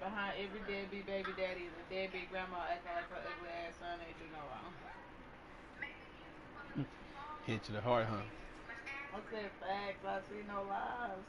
behind every deadbeat baby daddy, the deadbeat grandma acting like her ugly ass son ain't do no wrong. Hit you the heart, huh? I said facts. I see no lies.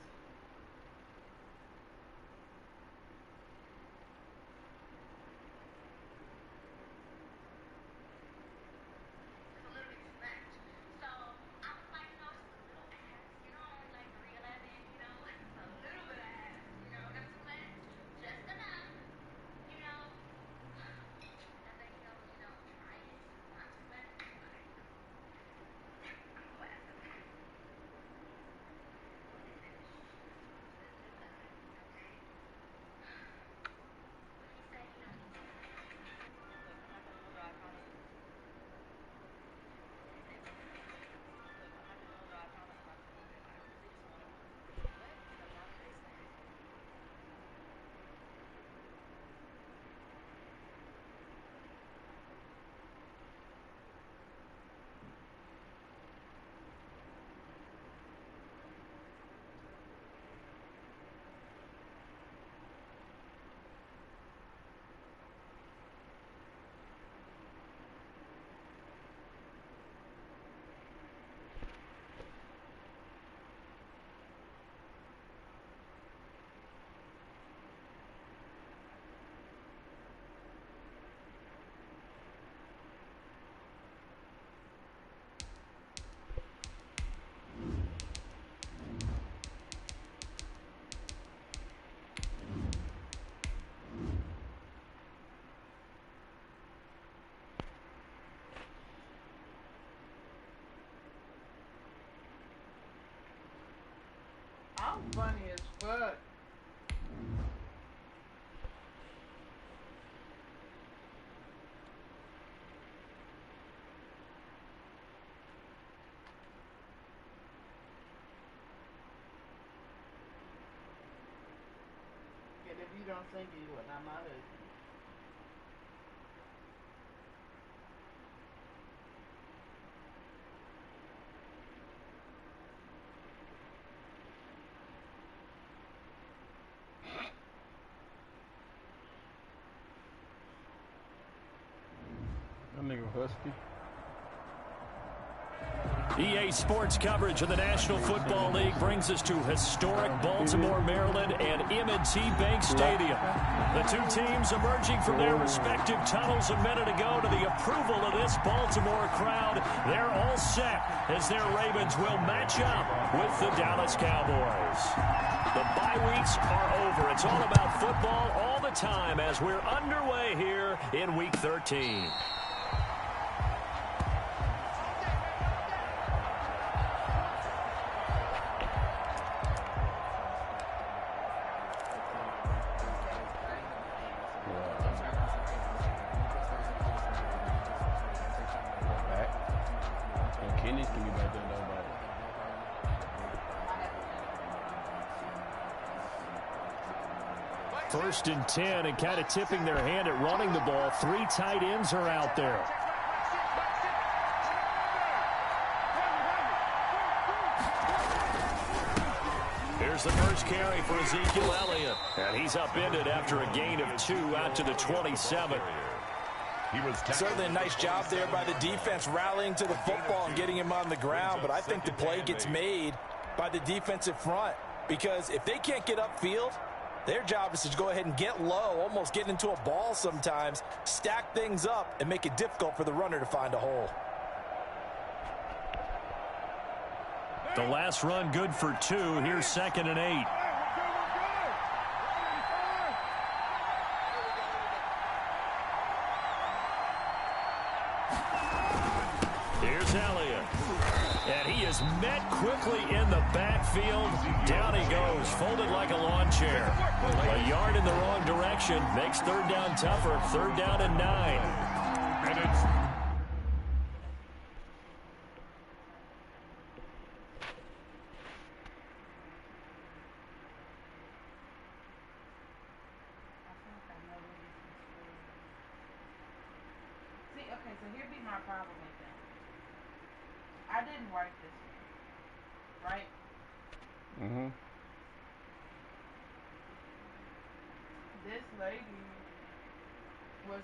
I'm funny as fuck. And if you don't sing it, you are not my husband. That nigga husky. EA Sports coverage of the National Football League brings us to historic Baltimore, Maryland, and M&T Bank Stadium. The two teams emerging from their respective tunnels a minute ago to the approval of this Baltimore crowd. They're all set as their Ravens will match up with the Dallas Cowboys. The bye weeks are over. It's all about football all the time as we're underway here in Week 13. First and 10, and kind of tipping their hand at running the ball. Three tight ends are out there. Here's the first carry for Ezekiel Elliott. And he's upended after a gain of 2 out to the 27. Certainly a nice job there by the defense rallying to the football and getting him on the ground, but I think the play gets made by the defensive front because if they can't get upfield, their job is to go ahead and get low, almost get into a ball sometimes, stack things up, and make it difficult for the runner to find a hole. The last run good for 2. Here's 2nd and 8. Here's Elliott. And he is met quickly in the backfield. Down he goes, folded like a lawn chair. A yard in the wrong direction makes third down tougher. 3rd down and 9. Okay, so here be my problem with that. I didn't write this one, right? this lady was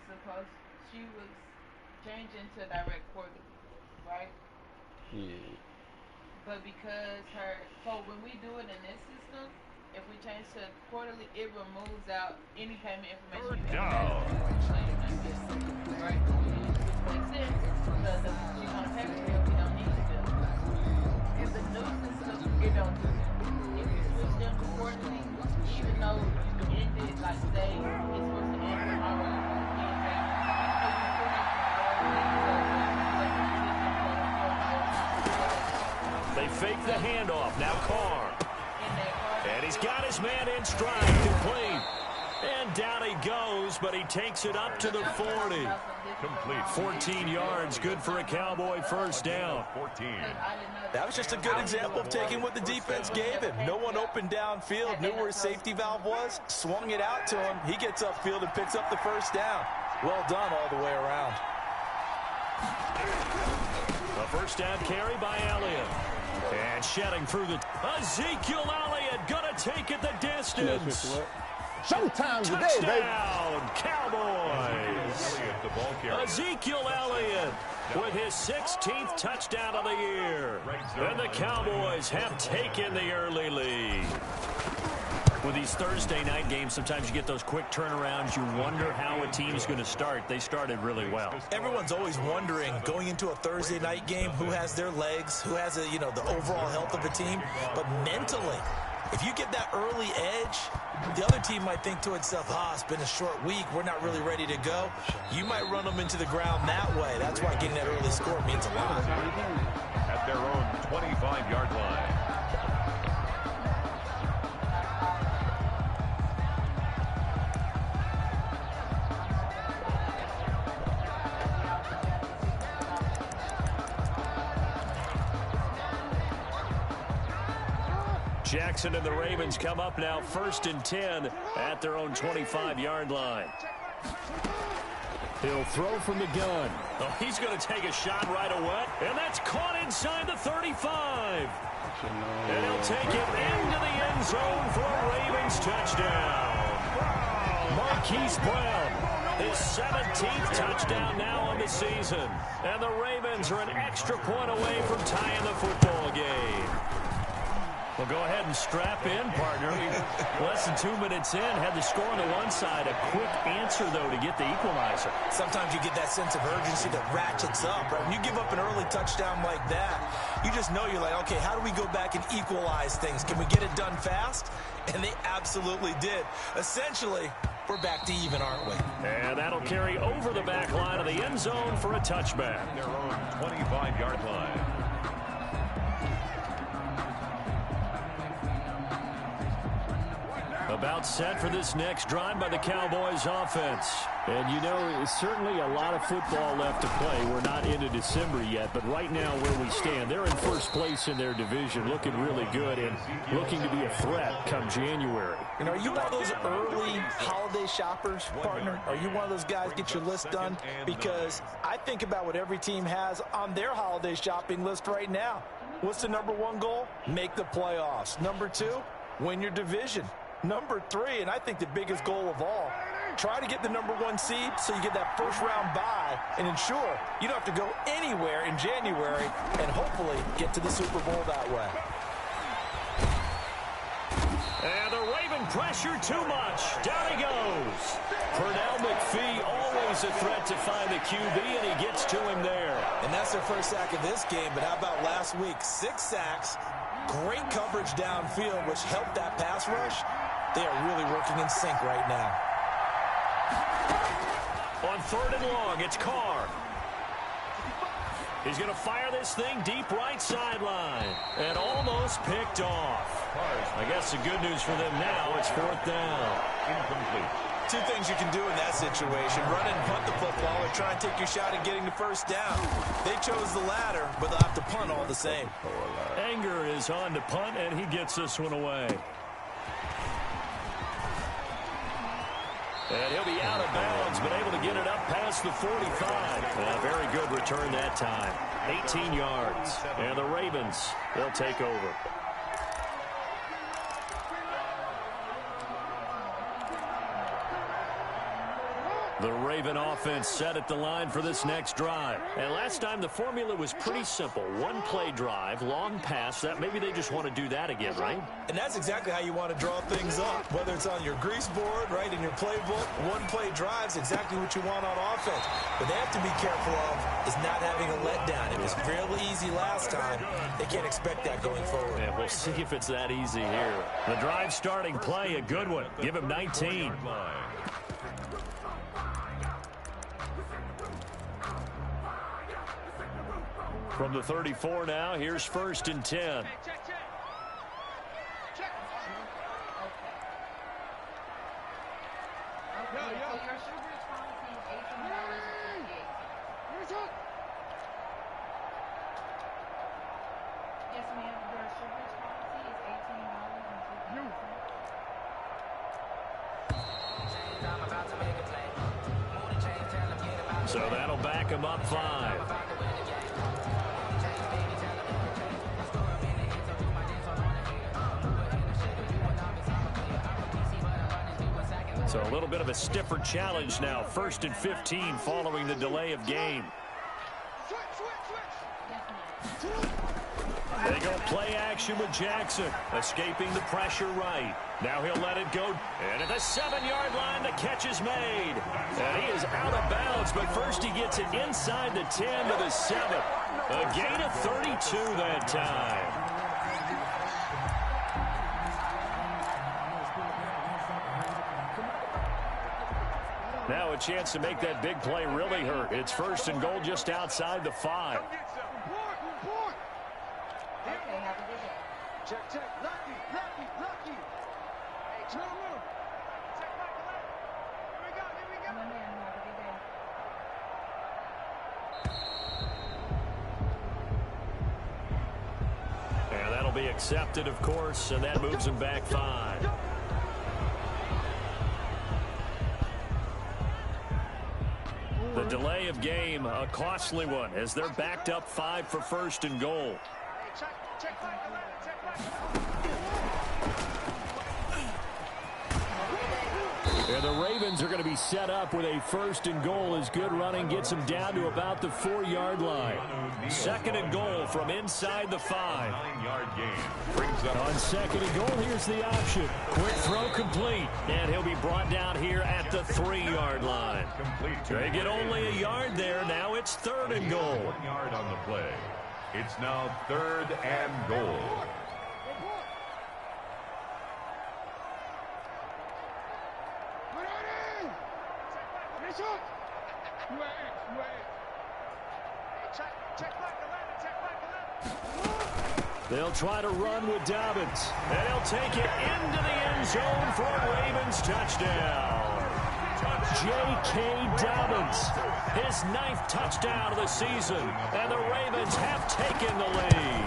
she was changing to direct quarterly, right? Yeah. But because when we do it in this system, if we change to quarterly, it removes out any payment information you ever had before you later done business, right? Which makes sense because if she's on a payment bill, we don't need the bill. In the new system, it don't do that. If you switch them to quarterly, even though you ended, like say, it's supposed to end tomorrow, being paid, so you still need They fake the handoff. Now Carr. And he's got his man in stride. Complete. And down he goes, but he takes it up to the 40. Complete. 14 yards. Good for a Cowboy first down. 14. That was just a good example of taking what the defense gave him. No one opened downfield, knew where his safety valve was, swung it out to him. He gets upfield and picks up the first down. Well done all the way around. A first down carry by Elliott. And shedding through the... Ezekiel Elliott going to take it the distance. Showtime today, baby. Touchdown, Cowboys. Ezekiel Elliott with his 16th touchdown of the year. And the Cowboys have taken the early lead. With these Thursday night games, sometimes you get those quick turnarounds. You wonder how a team's going to start. They started really well. Everyone's always wondering, going into a Thursday night game, who has their legs, who has the overall health of a team. But mentally, if you get that early edge, the other team might think to itself, it's been a short week, we're not really ready to go. You might run them into the ground that way. That's why getting that early score means a lot. At their own 25-yard line. Jackson and the Ravens come up now 1st and 10 at their own 25-yard line. He'll throw from the gun. Oh, he's going to take a shot right away. And that's caught inside the 35. And he'll take it into the end zone for a Ravens touchdown. Marquise Brown, his 17th touchdown now on the season. And the Ravens are an extra point away from tying the football game. Well, go ahead and strap in, partner. Less than 2 minutes in, had the score on the one side. A quick answer, though, to get the equalizer. Sometimes you get that sense of urgency that ratchets up, right? When you give up an early touchdown like that, you just know you're like, okay, how do we go back and equalize things? Can we get it done fast? And they absolutely did. Essentially, we're back to even, aren't we? And that'll carry over the back line of the end zone for a touchback. Their own 25-yard line. About set for this next drive by the Cowboys offense. And you know, there's certainly a lot of football left to play. We're not into December yet, but right now where we stand, they're in first place in their division, looking really good and looking to be a threat come January. And are you one of those early holiday shoppers, partner? Are you one of those guys get your list done? Because I think about what every team has on their holiday shopping list right now. What's the #1 goal? Make the playoffs. #2, win your division. #3, and I think the biggest goal of all, try to get the #1 seed so you get that first-round bye and ensure you don't have to go anywhere in January and hopefully get to the Super Bowl that way. And the Raven pressure too much. Down he goes. Pernell McPhee, always a threat to find the QB, and he gets to him there. And that's their first sack of this game, but how about last week? 6 sacks, great coverage downfield, which helped that pass rush. They are really working in sync right now. On 3rd and long, it's Carr. He's going to fire this thing deep right sideline. And almost picked off. I guess the good news for them now, it's 4th down. Incomplete. 2 things you can do in that situation. Run and punt the football or try and take your shot at getting the first down. They chose the latter, but they'll have to punt all the same. Anger is on to punt, and he gets this one away. And he'll be out of bounds, but able to get it up past the 45. A very good return that time. 18 yards. And the Ravens, they'll take over. The Raven offense set at the line for this next drive. And last time the formula was pretty simple. One play drive, long pass. That maybe they just want to do that again, right? And that's exactly how you want to draw things up. Whether it's on your grease board, right, in your playbook, one play drive's exactly what you want on offense. What they have to be careful of is not having a letdown. It was fairly easy last time. They can't expect that going forward. And we'll see if it's that easy here. The drive starting play, a good one. Give him 19. From the 34 now, here's 1st and 10. Yes, ma'am. Your insurance policy is $18.50. So that'll back him up 5. So a little bit of a stiffer challenge now. 1st and 15 following the delay of game. They go play action with Jackson, escaping the pressure right. Now he'll let it go. And at the 7-yard line, the catch is made. And he is out of bounds, but first he gets it inside the 10 to the 7. A gain of 32 that time. Now a chance to make that big play really hurt. It's 1st and goal just outside the 5. Check. Lucky. Hey, check. Check back the left. Here we go. And that'll be accepted, of course, and that moves him back 5. The delay of game, a costly one, as they're backed up 5 for 1st and goal. Check back the left. Check back. And the Ravens are going to be set up with a 1st and goal as good running gets them down to about the 4-yard line. 2nd and goal from inside the 5. 9-yard gain. On 2nd and goal, here's the option. Quick throw complete. And he'll be brought down here at the 3-yard line. They get only a yard there. Now it's 3rd and goal. 1 yard on the play. It's now 3rd and goal. They'll try to run with Dobbins. And he'll take it into the end zone for a Ravens touchdown. J.K. Dobbins, his 9th touchdown of the season. And the Ravens have taken the lead.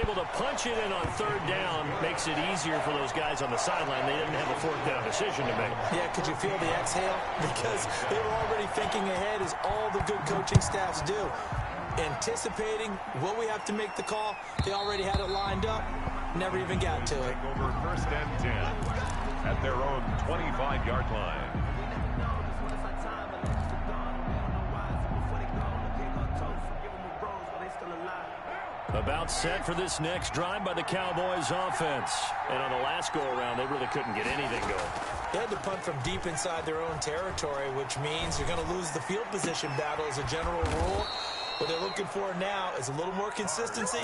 Able to punch it in on 3rd down makes it easier for those guys on the sideline. They didn't have a 4th down decision to make. Yeah, could you feel the exhale? Because they were already thinking ahead, as all the good coaching staffs do. Anticipating, will we have to make the call? They already had it lined up. Never even got to it. Over 1st and 10 at their own 25-yard line. About set for this next drive by the Cowboys offense. And on the last go-around, they really couldn't get anything going. They had to punt from deep inside their own territory, which means you're going to lose the field position battle as a general rule. What they're looking for now is a little more consistency,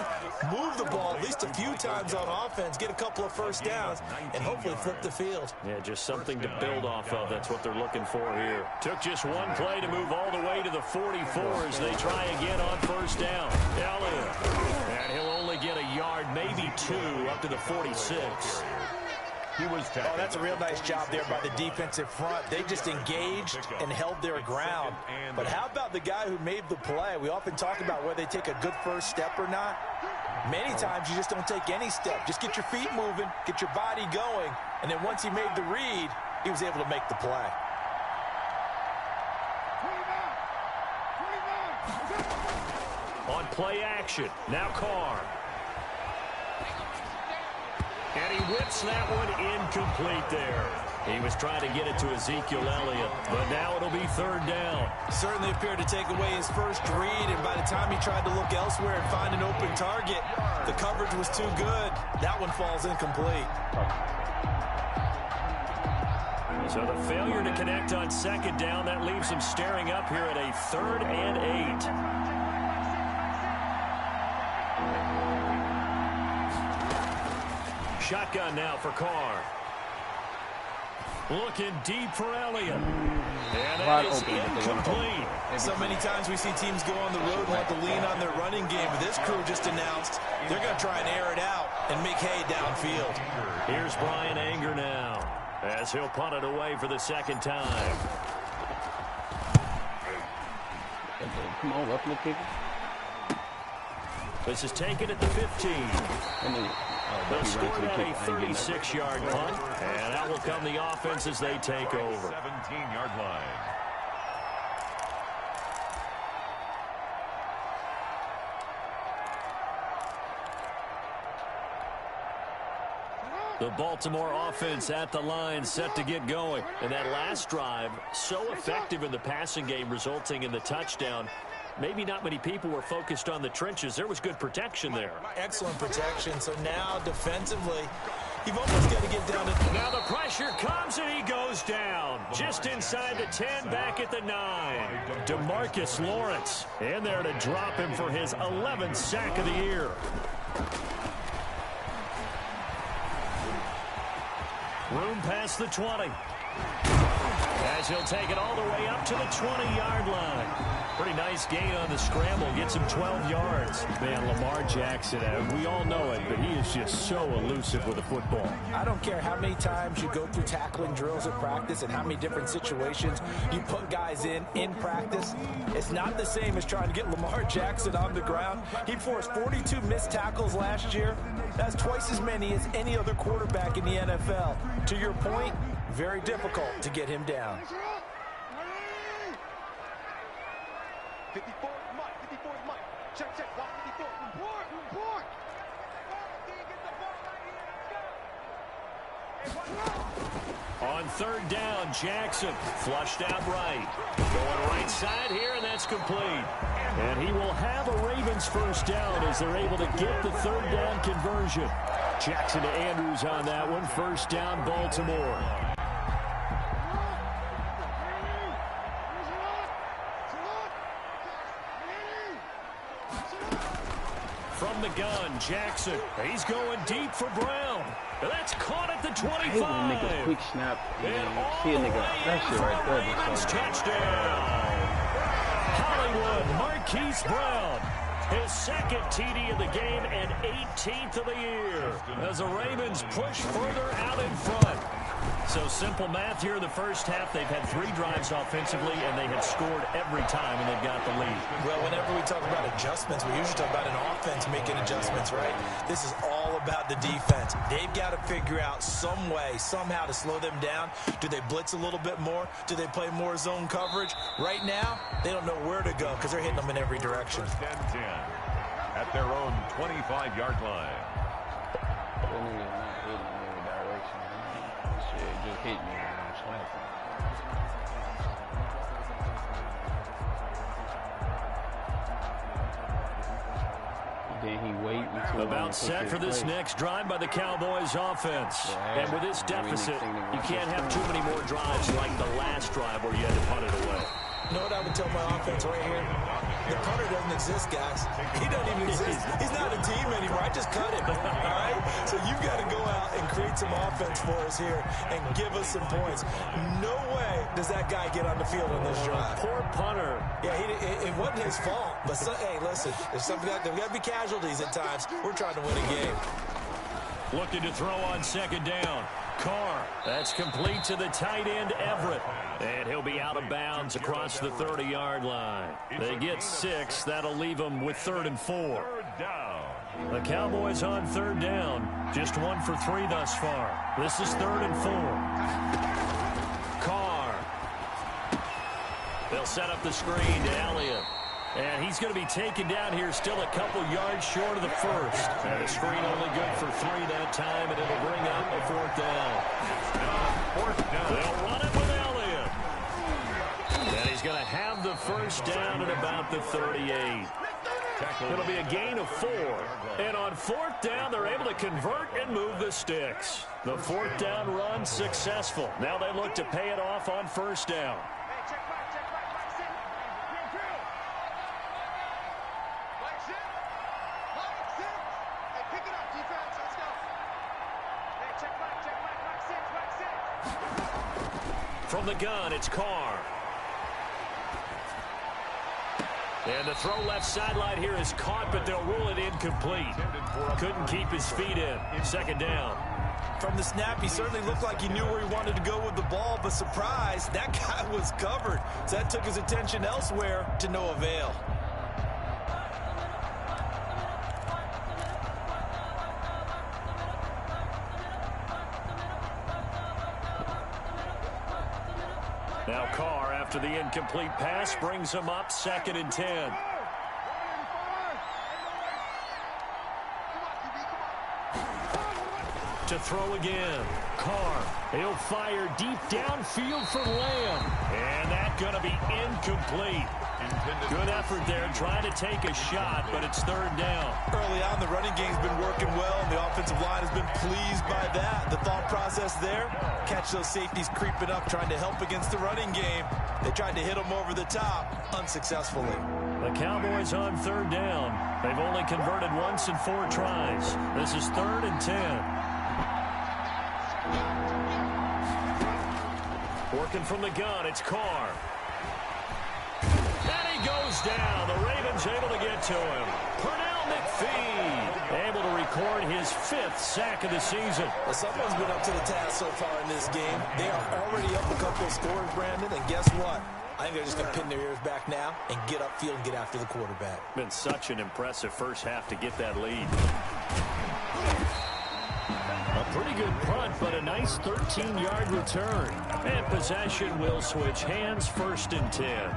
move the ball at least a few times on offense, get a couple of 1st downs, and hopefully flip the field. Yeah, just something to build off of. That's what they're looking for here. Took just one play to move all the way to the 44 as they try again on 1st down. Elliott. And he'll only get a yard, maybe 2, up to the 46. He was tackled. Oh, that's a real nice job there by the defensive front. They just engaged and held their ground. But how about the guy who made the play? We often talk about whether they take a good 1st step or not. Many times you just don't take any step. Just get your feet moving, get your body going, and then once he made the read, he was able to make the play. On play action, now Carr. And he whips that one incomplete there. He was trying to get it to Ezekiel Elliott, but now it'll be third down. Certainly appeared to take away his first read, and by the time he tried to look elsewhere and find an open target, the coverage was too good. That one falls incomplete. So the failure to connect on second down, that leaves him staring up here at a 3rd and 8. Shotgun now for Carr. Looking deep for Elliott. And that is incomplete. So many times we see teams go on the road and want to lean on their running game, but this crew just announced they're going to try and air it out and make hay downfield. Here's Brian Anger now, as he'll punt it away for the second time. Come on, roughing the kicker. This is taken at the 15. They'll score at a 36-yard punt, and that will come the offense as they take over. 17-yard line. The Baltimore offense at the line, set to get going. And that last drive, so effective in the passing game, resulting in the touchdown. Maybe not many people were focused on the trenches. There was good protection there. Excellent protection. So now, defensively, you've almost got to get down to... Now the pressure comes, and he goes down. Just inside the 10, back at the 9. DeMarcus Lawrence in there to drop him for his 11th sack of the year. Room past the 20. As he'll take it all the way up to the 20-yard line. Pretty nice gain on the scramble. Gets him 12 yards. Man, Lamar Jackson, we all know it, but he is just so elusive with the football. I don't care how many times you go through tackling drills at practice and how many different situations you put guys in practice. It's not the same as trying to get Lamar Jackson on the ground. He forced 42 missed tackles last year. That's twice as many as any other quarterback in the NFL. To your point, very difficult to get him down. 54 Mike, 54 Mike. Check, block 54. Report. On third down, Jackson flushed out right. Going right side here, and that's complete. And he will have a Ravens first down as they're able to get the third down conversion. Jackson to Andrews on that one. First down, Baltimore. From the gun, Jackson. He's going deep for Brown. That's caught at the 25. I hate when they make a quick snap and see a nigga. That shit right there. Ravens touchdown. Hollywood, Marquise Brown. His second TD of the game and 18th of the year. As the Ravens push further out in front. So simple math here in the first half. They've had 3 drives offensively, and they have scored every time, and they've got the lead. Well, whenever we talk about adjustments, we usually talk about an offense making adjustments, right? This is all about the defense. They've got to figure out some way, somehow to slow them down. Do they blitz a little bit more? Do they play more zone coverage? Right now, they don't know where to go because they're hitting them in every direction. First and 10 at their own 25-yard line. Just hit me and I'm slapping. Then he wait until about set for this next drive by the Cowboys offense. And with this deficit, you can't have too many more drives like the last drive where you had to punt it away. You know what I would tell my offense right here? The punter doesn't exist, guys. He doesn't even exist. He's not a team anymore. I just cut him, all right? So you've got to go out and create some offense for us here and give us some points. No way does that guy get on the field in this drive. Poor punter. Yeah, it wasn't his fault. But, hey, listen, there's got to be casualties at times. We're trying to win a game. Looking to throw on second down. Carr, that's complete to the tight end, Everett. And he'll be out of bounds across the 30-yard line. They get 6. That'll leave them with 3rd and 4. The Cowboys on third down. Just 1 for 3 thus far. This is 3rd and 4. Carr. They'll set up the screen to Elliott. And he's going to be taken down here, still a couple yards short of the first. And the screen only good for 3 that time, and it'll bring up a 4th down. 4th down. first down at about the 38. It'll be a gain of 4. And on 4th down, they're able to convert and move the sticks. The 4th down run successful. Now they look to pay it off on 1st down. From the gun, it's Carr. And the throw left sideline here is caught, but they'll rule it incomplete. Couldn't keep his feet in. 2nd down. From the snap, he certainly looked like he knew where he wanted to go with the ball, but surprise, that guy was covered. So that took his attention elsewhere to no avail. Now Carr, after the incomplete pass, brings him up 2nd and 10. To throw again. Carr, he'll fire deep downfield for Lamb. And that's going to be incomplete. Good effort there, trying to take a shot, but it's 3rd down. Early on, the running game's been working well, and the offensive line has been pleased by that. The thought process there, catch those safeties creeping up, trying to help against the running game. They tried to hit them over the top, unsuccessfully. The Cowboys on 3rd down. They've only converted once in 4 tries. This is 3rd and 10. Working from the gun, it's Carr. And he goes down. The Ravens able to get to him. Pernell McPhee able to record his 5th sack of the season. Well, someone's been up to the task so far in this game. They are already up a couple of scores, Brandon, and guess what? I think they're just going to pin their ears back now and get upfield and get after the quarterback. Been such an impressive first half to get that lead. A pretty good punt, but a nice 13-yard return. And possession will switch hands, 1st and 10.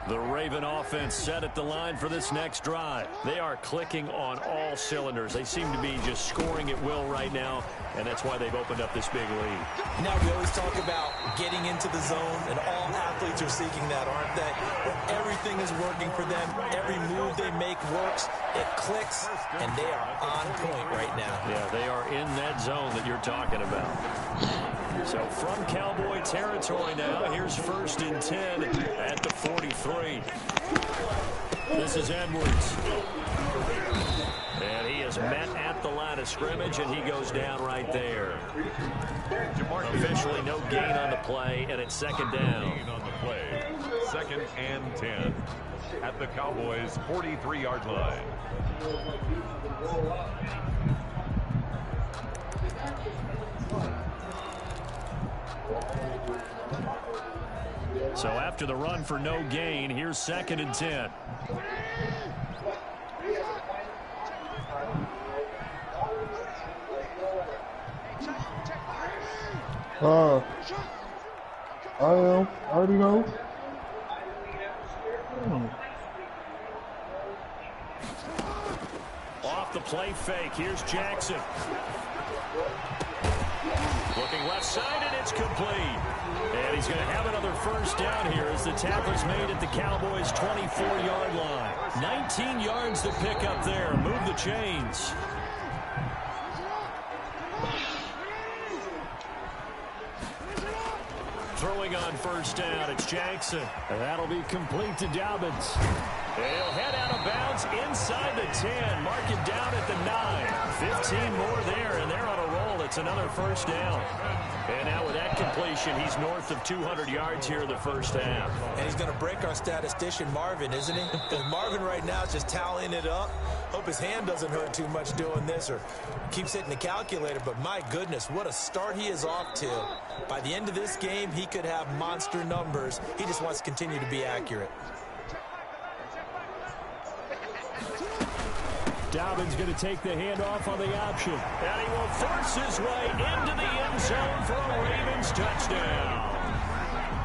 The Raven offense set at the line for this next drive. They are clicking on all cylinders. They seem to be just scoring at will right now, and that's why they've opened up this big lead. Now we always talk about getting into the zone, and all athletes are seeking that, aren't they? Where everything is working for them. Every move they make works. It clicks, and they are on point right now. Yeah, they are in that zone that you're talking about. So from Cowboy territory now, here's 1st and 10 at the 43. This is Edwards. And he is met at the line of scrimmage, and he goes down right there. Officially no gain on the play, and it's 2nd down. Gain on the play. 2nd and 10 at the Cowboys' 43-yard line. So after the run for no gain, here's 2nd and 10. I already know. Off the play fake, here's Jackson. Looking left side, and it's complete. And he's going to have another 1st down here as the tackle's made at the Cowboys' 24-yard line. 19 yards to pick up there. Move the chains. Throwing on 1st down, it's Jackson. And that'll be complete to Dobbins. He'll head out of bounds inside the 10. Mark it down at the 9. 15 more there, and they're on a roll. It's another 1st down. And now with that completion, he's north of 200 yards here in the 1st half. And he's going to break our statistician, Marvin, isn't he? Because Marvin right now is just tallying it up. Hope his hand doesn't hurt too much doing this or keeps hitting the calculator. But my goodness, what a start he is off to. By the end of this game, he could have monster numbers. He just wants to continue to be accurate. Dobbins going to take the handoff on the option. And he will force his way into the end zone for a Ravens touchdown.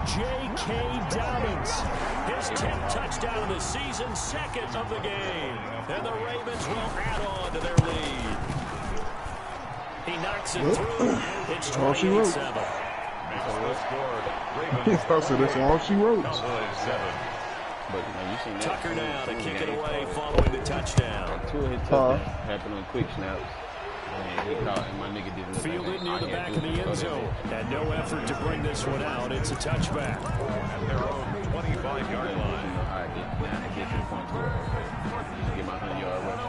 J.K. Dobbins, his 10th touchdown of the season, 2nd of the game. And the Ravens will add on to their lead. He knocks it through. It's All she wrote. 28-7. I said that's all she wrote. But you seen that. Tucker now to kick it away following the touchdown. Two of his touchdowns happened on quick snaps. And he caught, and my nigga didn't look Fielded near like the back of the end zone. And no effort to bring this one out. It's a touchback. At their own 25-yard line. I get to the point to get my 100-yard rush.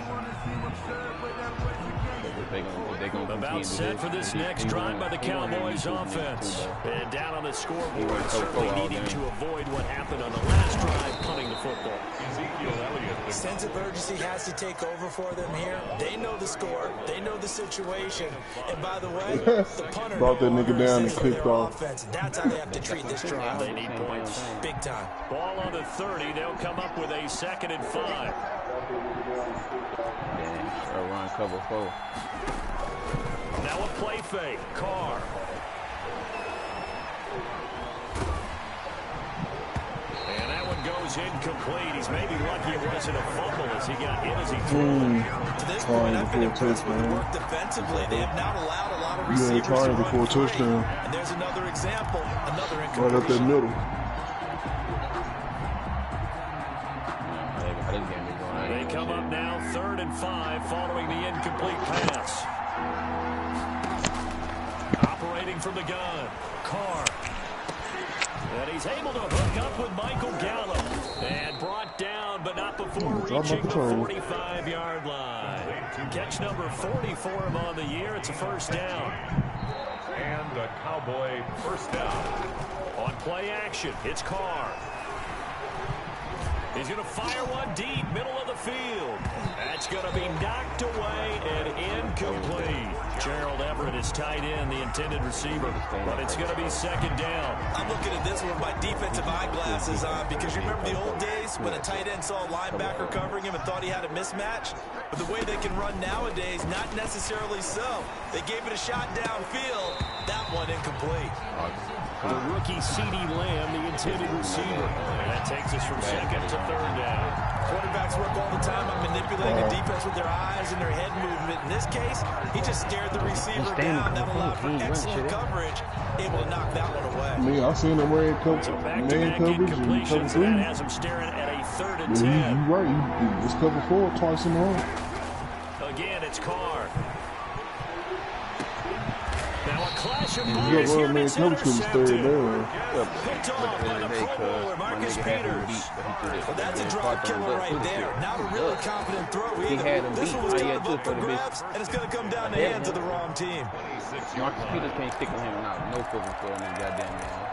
About set for this next drive by the Cowboys offense. And down on the scoreboard, certainly needing to avoid what happened on the last drive, punting the football. Sense of urgency has to take over for them here. They know the score. They know the situation. And by the way, the punter Brought that nigga down and kicked off. Offense. That's how they have to treat this drive. They need points. Big time. Ball on the 30. They'll come up with a 2nd and 5. Run cover 4. Now a play fake. Carr. And that one goes incomplete. He's maybe lucky it wasn't a fumble as he got hit as he threw. To this point, I've been impressed with the work defensively. They have not allowed a lot of receivers to run free. And there's another example, another incompletion. Right up that middle. They come up now 3rd and 5 following the incomplete pass. Operating from the gun, Carr. And he's able to hook up with Michael Gallup. And brought down, but not before reaching the 45-yard line. Catch number 40 for him on the year. It's a first down. And a Cowboy first down. On play action, it's Carr. He's going to fire one deep, middle of the field. That's going to be knocked away and incomplete. Gerald Everett is tight end, the intended receiver, but it's going to be 2nd down. I'm looking at this one with my defensive eyeglasses on because you remember the old days when a tight end saw a linebacker covering him and thought he had a mismatch? But the way they can run nowadays, not necessarily so. They gave it a shot downfield. That one incomplete. The rookie C.D. Lamb, the intended receiver. And that takes us from 2nd to 3rd down. Quarterbacks work all the time on manipulating the defense with their eyes and their head movement. In this case, he just stared the receiver down. That allowed for excellent coverage, able to knock that one away. I seen him wearing man coverage and cover 3. That has him staring at a 3rd and 10. You're right. He just covered 4 twice in a row. Again, it's Carr. Now a clash of You bodies got here, man it's coverage because he stayed intercepted. there. Picked off by the Pro Bowler, Marcus Peters. Well, that's a drive killer right there. Not a really confident throw either. This one was kind of up for grabs, and it's going to come down to the hands of the wrong team. Marcus Peters can't stick with him now. No football for him, goddamn man.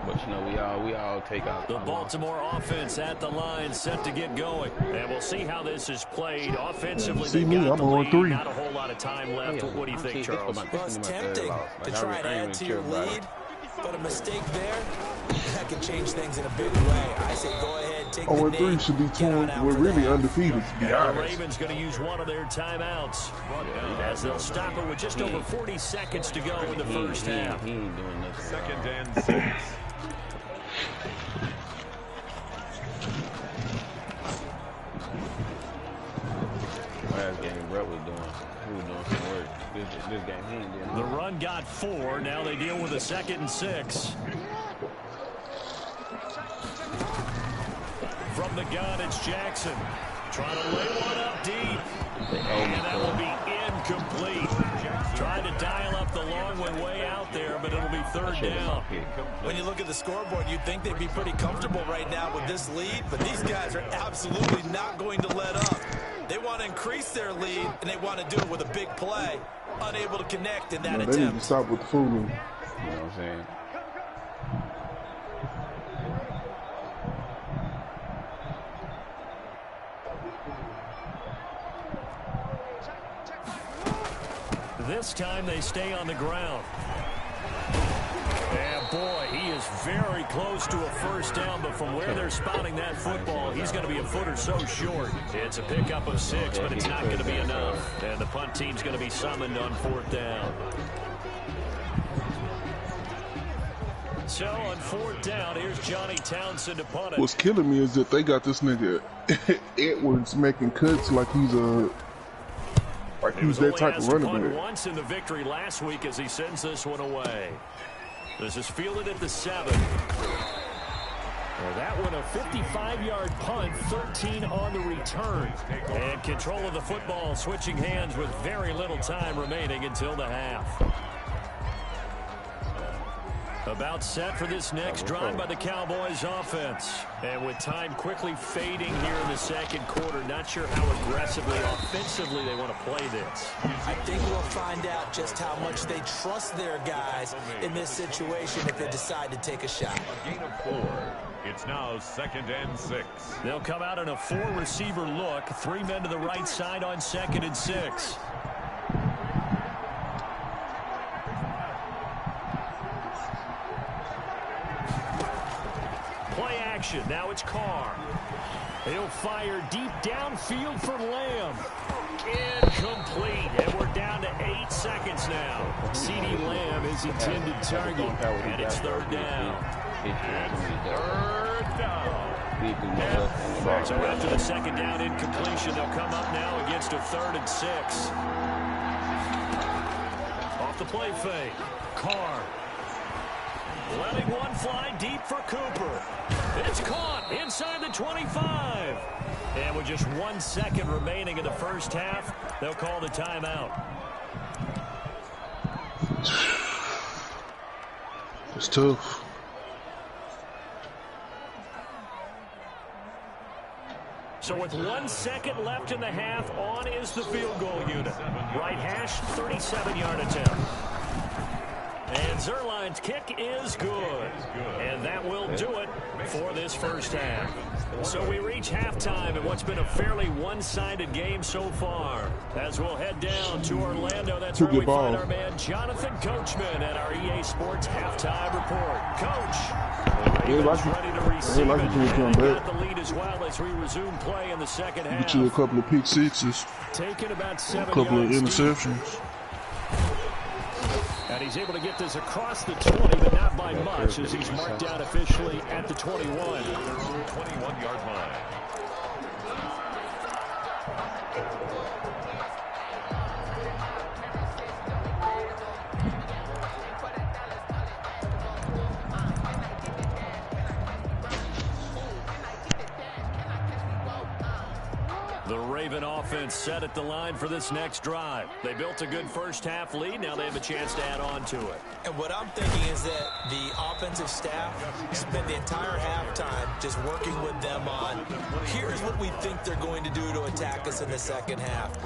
But you know, we all take out the Baltimore offense at the line, set to get going, and we'll see how this is played offensively. See me, I'm on 3. Not a whole lot of time left. What do you think, Charles? Well, it's tempting to try and add to your lead, but a mistake there that could change things in a big way. I say go ahead, take the knee. 0-3 should be torn. We're really undefeated, to be honest. The Ravens going to use one of their timeouts as they'll stop it with just over 40 seconds to go in the first half. He ain't doing nothing. 2nd and 6. Last game, Brett was doing some work. This game, he ain't doing nothing. The run got 4. Now they deal with a 2nd and 6. From the gun, it's Jackson. Trying to lay one up deep. And that will be incomplete. Trying to dial up the long one way out there, but it'll be 3rd down. When you look at the scoreboard, you'd think they'd be pretty comfortable right now with this lead, but these guys are absolutely not going to let up. They want to increase their lead, and they want to do it with a big play. Unable to connect in that attempt. They need to stop with the fooling. You know what I'm saying? This time they stay on the ground. And boy, he is very close to a first down, but from where they're spotting that football, he's going to be a foot or so short. It's a pickup of 6, but it's not going to be enough. And the punt team's going to be summoned on 4th down. So on 4th down, here's Johnny Townsend to punt it. What's killing me is that they got this nigga Edwards making cuts like he's that type of running back. Once in the victory last week as he sends this one away. This is fielded at the 7. Well, that one a 55-yard punt, 13 on the return. And control of the football switching hands with very little time remaining until the half. About set for this next drive by the Cowboys offense. And with time quickly fading here in the second quarter, not sure how aggressively, offensively they want to play this. I think we'll find out just how much they trust their guys in this situation if they decide to take a shot. A gain of 4. It's now 2nd and 6. They'll come out in a 4-receiver look. 3 men to the right side on 2nd and 6. Play action. Now it's Carr. He'll fire deep downfield for Lamb. Incomplete. And we're down to 8 seconds now. CeeDee Lamb is intended target. And it's 3rd down. So after the 2nd down incompletion, they'll come up now against a 3rd and 6. Off the play fake. Carr. Letting one fly deep for Cooper. It's caught inside the 25. And with just 1 second remaining in the first half, they'll call the timeout. It's tough. So with 1 second left in the half, on is the field goal unit. Right hash, 37-yard attempt. And Zerline's kick is good. And that will do it for this first half. So we reach halftime in what's been a fairly one-sided game so far. As we'll head down to Orlando, that's where we find our man Jonathan Coachman at our EA Sports Halftime Report. Coach, Ravens ready to receive it. And they got the lead as well as we resume play in the second half. Get you a couple of pick sixes. Taking about 7 a couple of interceptions. Deep. And he's able to get this across the 20, but not by much, as he's marked down officially at the 21. 21-yard line. The Raven offense set at the line for this next drive. They built a good first half lead. Now they have a chance to add on to it. And what I'm thinking is that the offensive staff spent the entire halftime just working with them on, here's what we think they're going to do to attack us in the second half.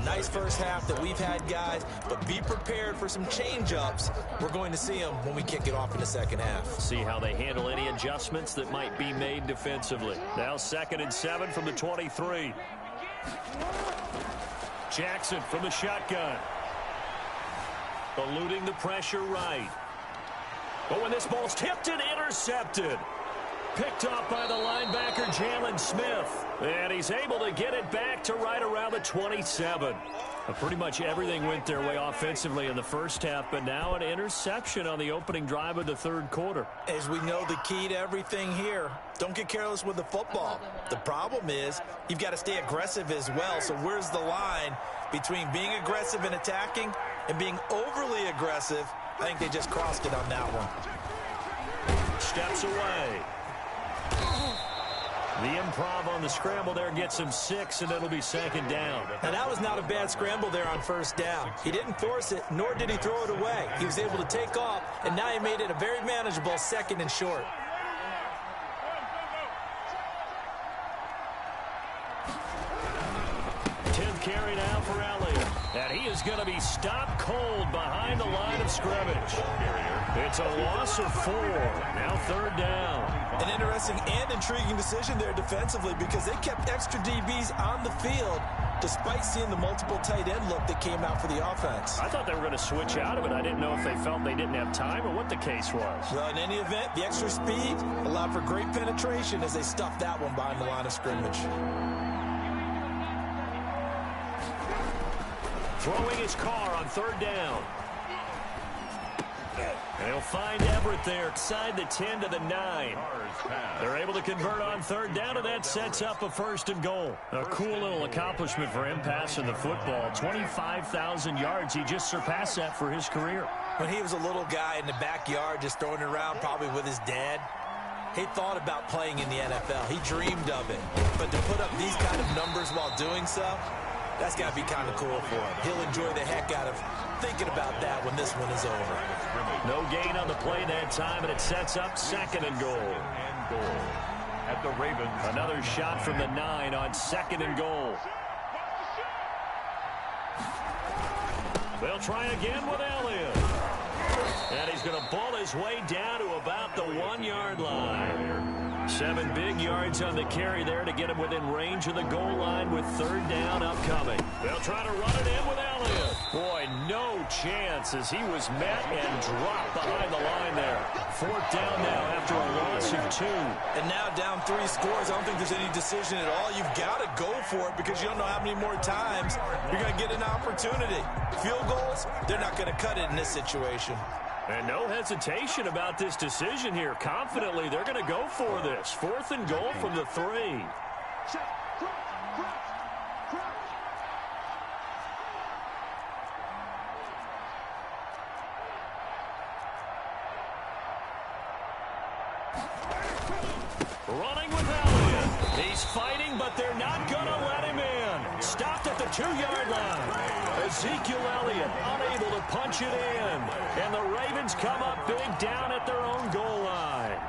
Nice first half that we've had, guys, but be prepared for some change-ups. We're going to see them when we kick it off in the second half. See how they handle any adjustments that might be made defensively. Now 2nd and 7 from the 23. Jackson from the shotgun. Eluding the pressure right. But when this ball's tipped and intercepted. Picked up by the linebacker Jalen Smith. And he's able to get it back to right around the 27. Pretty much everything went their way offensively in the first half, but now an interception on the opening drive of the third quarter. As we know, the key to everything here, don't get careless with the football. The problem is you've got to stay aggressive as well. So where's the line between being aggressive and attacking and being overly aggressive? I think they just crossed it on that one. Steps away. The improv on the scramble there gets him 6, and it'll be 2nd down. And that was not a bad scramble there on first down. He didn't force it, nor did he throw it away. He was able to take off, and now he made it a very manageable 2nd and short. Carry now for Elliott. And he is going to be stopped cold behind the line of scrimmage. It's a loss of 4. Now 3rd down. An interesting and intriguing decision there defensively because they kept extra DBs on the field despite seeing the multiple tight end look that came out for the offense. I thought they were going to switch out of it. I didn't know if they felt they didn't have time or what the case was. Well, in any event, the extra speed allowed for great penetration as they stuffed that one behind the line of scrimmage. Throwing his car on 3rd down. And he'll find Everett there inside the 10 to the 9. They're able to convert on third down, and that sets up a 1st and goal. A cool little accomplishment for him passing the football. 25,000 yards. He just surpassed that for his career. When he was a little guy in the backyard just throwing it around probably with his dad, he thought about playing in the NFL. He dreamed of it. But to put up these kind of numbers while doing so, that's got to be kind of cool for him. He'll enjoy the heck out of thinking about that when this one is over. No gain on the play that time, and it sets up 2nd and goal. At the Ravens. Another shot from the 9 on 2nd and goal. They'll try again with Elliott. And he's going to ball his way down to about the 1-yard line. 7 big yards on the carry there to get him within range of the goal line with 3rd down upcoming. They'll try to run it in with Elliott. Boy, no chance as he was met and dropped behind the line there. 4th down now after a loss of 2. And now down 3 scores. I don't think there's any decision at all. You've got to go for it because you don't know how many more times you're going to get an opportunity. Field goals, they're not going to cut it in this situation. And no hesitation about this decision here. Confidently, they're going to go for this. 4th and goal from the 3. Running with Elliott. He's fighting, but they're not going to let him in. Stopped at the 2-yard line. Ezekiel Elliott unable to punch it in. And the Ravens come up big down at their own goal line.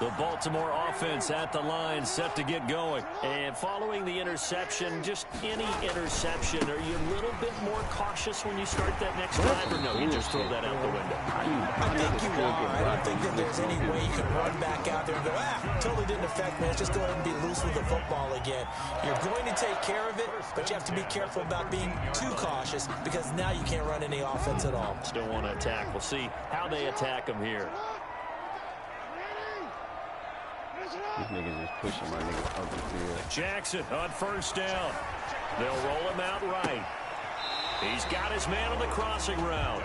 The Baltimore offense at the line set to get going. And following the interception, just any interception, are you a little bit more cautious when you start that next drive, or no, you just throw that out the window? I think you are. I don't think that there's any way you can run back out there and go, totally didn't affect me. Let's just go ahead and be loose with the football again. You're going to take care of it, but you have to be careful about being too cautious because now you can't run any offense at all. Still want to attack. We'll see how they attack them here. These niggas is pushing my nigga up the field. Jackson on 1st down. They'll roll him out right. He's got his man on the crossing route.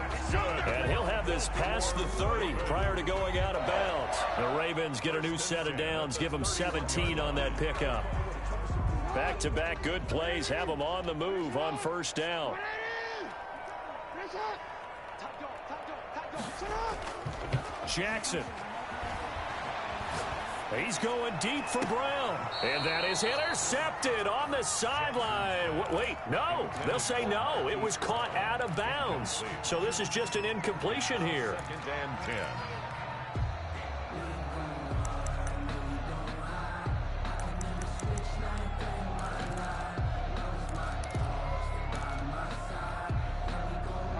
And he'll have this past the 30 prior to going out of bounds. The Ravens get a new set of downs, give them 17 on that pickup. Back-to-back good plays have them on the move on 1st down. Jackson. He's going deep for Brown. And that is intercepted on the sideline. Wait, no. They'll say no. It was caught out of bounds. So this is just an incompletion here. 2nd and 10.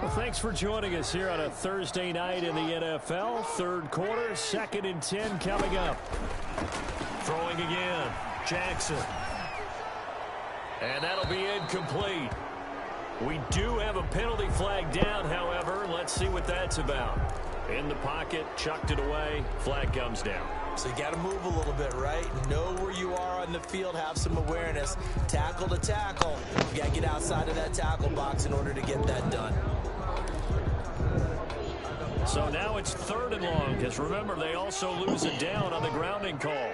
Well, thanks for joining us here on a Thursday night in the NFL. 3rd quarter, 2nd and 10 coming up. Throwing again, Jackson. And that'll be incomplete. We do have a penalty flag down, however. Let's see what that's about. In the pocket, chucked it away, flag comes down. So you got to move a little bit, right? Know where you are on the field, have some awareness. Tackle to tackle. You got to get outside of that tackle box in order to get that done. So now it's 3rd and long, because remember, they also lose a down on the grounding call.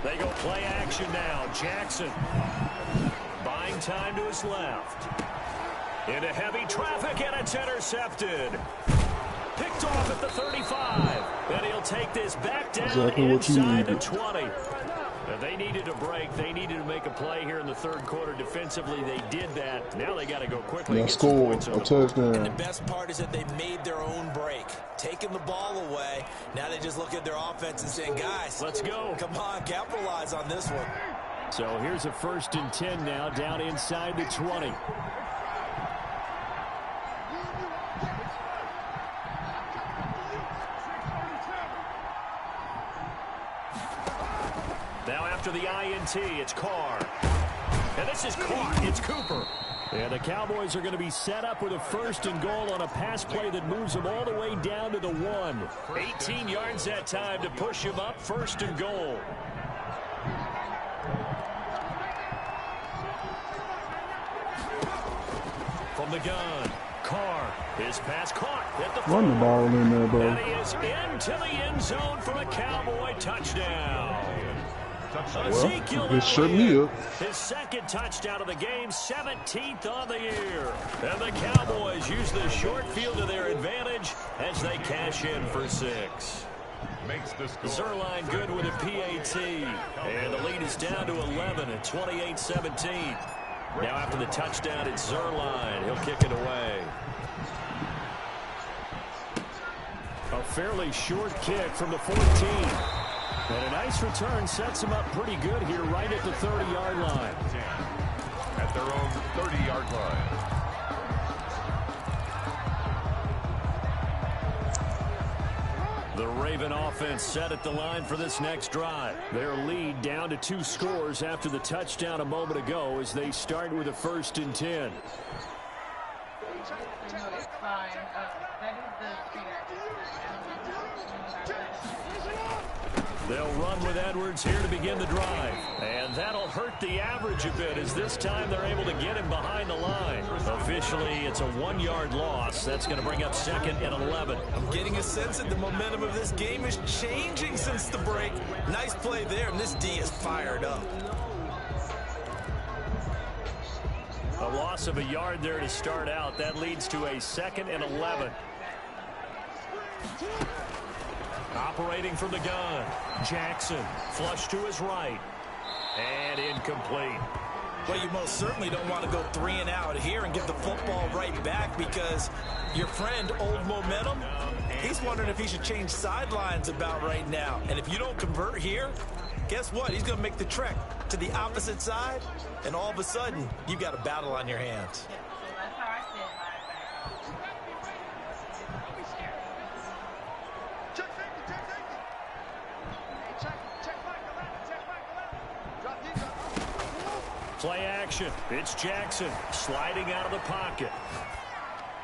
They go play action now. Jackson buying time to his left. Into heavy traffic, and it's intercepted. Picked off at the 35. Then he'll take this back down inside the 20. They needed a break. They needed to make a play here in the 3rd quarter. Defensively, they did that. Now they got to go quickly. Now score a touchdown. And the best part is that they made their own break, taking the ball away. Now they just look at their offense and saying, guys, let's go. Come on, capitalize on this one. So here's a 1st and 10 now, down inside the 20. Now after the INT, it's Carr. And this is caught. It's Cooper. And the Cowboys are going to be set up with a 1st and goal on a pass play that moves them all the way down to the 1. 18 yards that time to push him up, 1st and goal. From the gun, Carr. His pass caught at the Run the ball in there, bro. And he is into the end zone for a Cowboy touchdown. Well, this shut me up. His second touchdown of the game, 17th on the year. And the Cowboys use the short field to their advantage as they cash in for 6. Makes the score. Zerline good with a PAT. And the lead is down to 11 at 28-17. Now after the touchdown, it's Zerline. He'll kick it away. A fairly short kick from the 14. And a nice return sets him up pretty good here right at the 30-yard line. At their own 30-yard line. The Raven offense set at the line for this next drive. Their lead down to 2 scores after the touchdown a moment ago as they start with a 1st and 10. They'll run with Edwards here to begin the drive. And that'll hurt the average a bit as this time they're able to get him behind the line. Officially, it's a 1-yard loss. That's going to bring up 2nd and 11. I'm getting a sense that the momentum of this game is changing since the break. Nice play there, and this D is fired up. A loss of a yard there to start out. That leads to a 2nd and 11. Operating from the gun, Jackson, flush to his right, and incomplete. Well, you most certainly don't want to go 3 and out here and give the football right back because your friend, Old Momentum, he's wondering if he should change sidelines about right now. And if you don't convert here, guess what? He's going to make the trek to the opposite side, and all of a sudden, you've got a battle on your hands. Play action. It's Jackson sliding out of the pocket.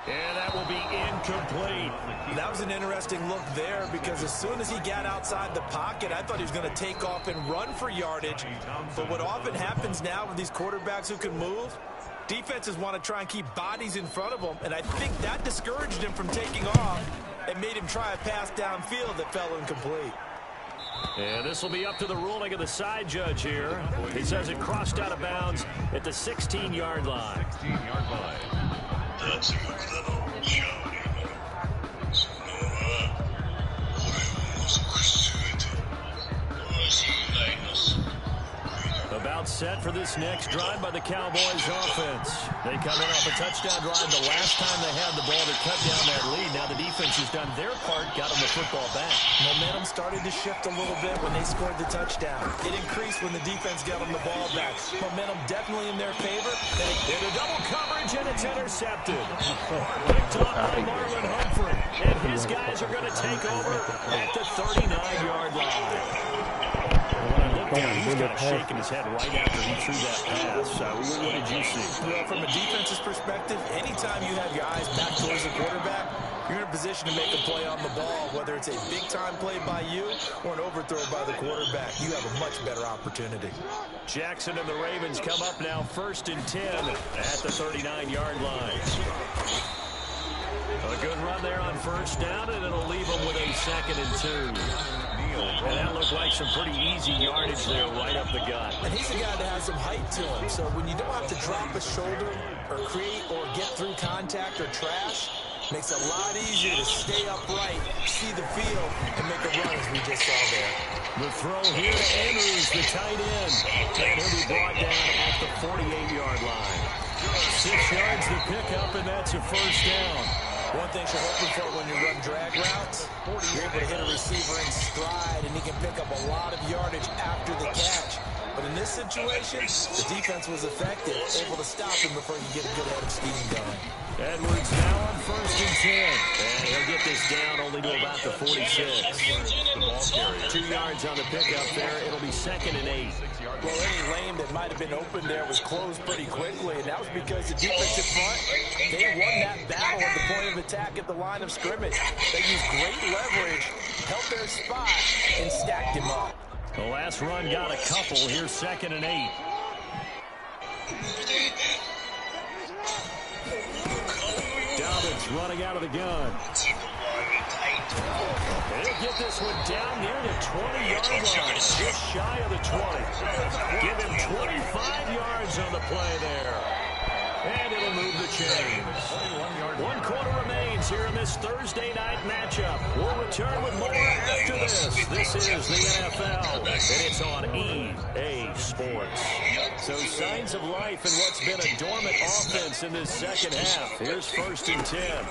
And that will be incomplete. That was an interesting look there because as soon as he got outside the pocket, I thought he was going to take off and run for yardage. But what often happens now with these quarterbacks who can move, defenses want to try and keep bodies in front of them. And I think that discouraged him from taking off and made him try a pass downfield that fell incomplete. And this will be up to the ruling of the side judge here. He says it crossed out of bounds at the 16-yard line. 16-yard line. About set for this next drive by the Cowboys offense. They come in off a touchdown drive the last time they had the ball to cut down that lead. Now the defense has done their part, got them the football back. Momentum started to shift a little bit when they scored the touchdown. It increased when the defense got them the ball back. Momentum definitely in their favor. In a double coverage, and it's intercepted. Picked off by Marlon Humphrey. And his guys are going to take over at the 39-yard line. He's kind of shaking his head right after he threw that pass. So what did you see? Well, from a defense's perspective, anytime you have your eyes back towards the quarterback, you're in a position to make a play on the ball, whether it's a big-time play by you or an overthrow by the quarterback. You have a much better opportunity. Jackson and the Ravens come up now 1st and 10 at the 39-yard line. A good run there on 1st down, and it'll leave them with a 2nd and 2. And that looked like some pretty easy yardage there right up the gut. And he's a guy that has some height to him, so when you don't have to drop a shoulder or create or get through contact or trash, makes it a lot easier to stay upright, see the field, and make a run as we just saw there. The throw here to Andrews, the tight end. And he'll be brought down at the 48-yard line. 6 yards to pick up, and that's a 1st down. One thing you're hoping for when you run drag routes, you're able to hit a receiver in stride, and he can pick up a lot of yardage after the catch. But in this situation, the defense was effective, able to stop him before you get a good head of steam going. Edwards now on 1st and 10. And he'll get this down only to about the 46. The ball carrier. 2 yards on the pickup there. It'll be 2nd and 8. Well, any lane that might have been open there was closed pretty quickly, and that was because the defensive front, they won that battle at the point of attack at the line of scrimmage. They used great leverage, held their spot, and stacked him up. The last run got a couple. Here's 2nd and 8. Down Edwards running out of the gun. He'll get this one down near the 20-yard line, just shy of the 20. Give him 25 yards on the play there. And it'll move the chains. 1 quarter remains here in this Thursday night matchup. We'll return with more after this. This is the NFL, and it's on EA Sports. So signs of life in what's been a dormant offense in this second half. Here's 1st and 10.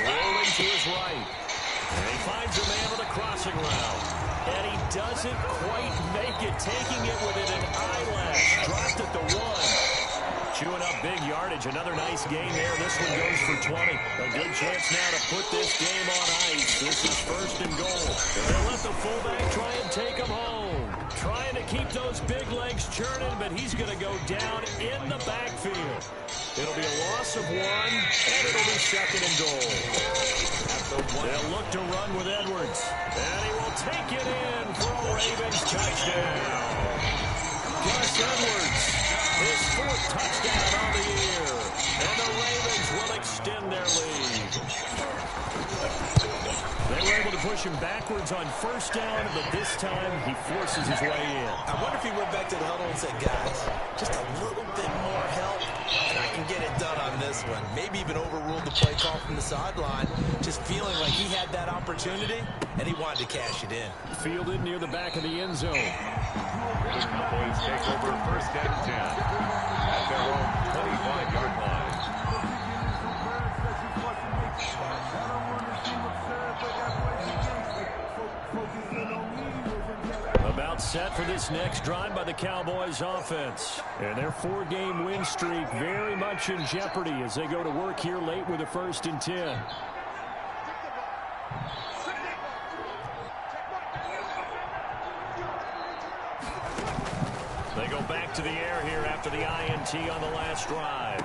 Rolling to his right. And he finds a man with a crossing route. And he doesn't quite make it, taking it within an eyelash. Dropped at the 1. Chewing up big yardage. Another nice gain there. This one goes for 20. A good chance now to put this game on ice. This is 1st and goal. They'll let the fullback try and take him home. Trying to keep those big legs churning, but he's going to go down in the backfield. It'll be a loss of 1, and it'll be 2nd and goal. They'll look to run with Edwards. And he will take it in for a Ravens touchdown. Gus Edwards, his 4th touchdown on the year. And the Ravens will extend their lead. They were able to push him backwards on 1st down, but this time he forces his way in. I wonder if he went back to the huddle and said, guys, just a little bit more help, and I can get it done on this one. Maybe even overruled the play call from the sideline, just feeling like he had that opportunity, and he wanted to cash it in. Fielded near the back of the end zone. The Cowboys take over 1st and 10 at their own 25-yard line. About set for this next drive by the Cowboys offense. And their 4-game win streak very much in jeopardy as they go to work here late with a 1st and 10. They go back to the air here after the INT on the last drive.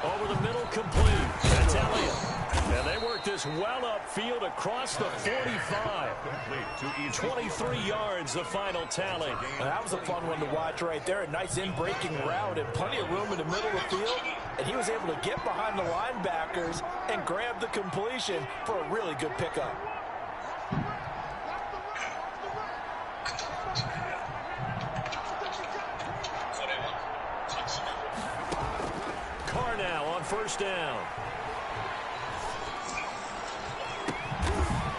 Over the middle, complete. That's Elliott. And they work this well upfield across the 45. 23 yards, the final tally. And that was a fun one to watch right there. A nice in-breaking route and plenty of room in the middle of the field. And he was able to get behind the linebackers and grab the completion for a really good pickup. Carr now on 1st down.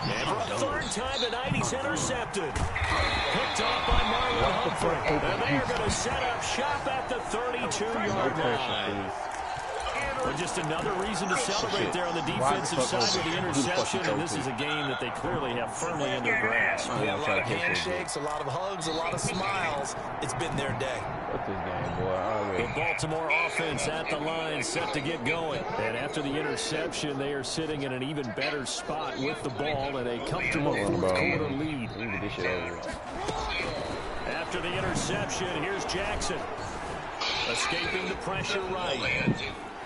And for a 3rd time tonight, he's intercepted. Picked off by Marlon Humphrey. And they are going to set up shop at the 32-yard line. Well, just another reason to celebrate there on the defensive side with the interception, and this is a game that they clearly have firmly in their grasp. Yeah, a lot of handshakes, a lot of hugs, a lot of smiles. It's been their day. The Baltimore offense at the line, set to get going. And after the interception, they are sitting in an even better spot with the ball and a comfortable 4th quarter lead. After the interception, here's Jackson. Escaping the pressure right.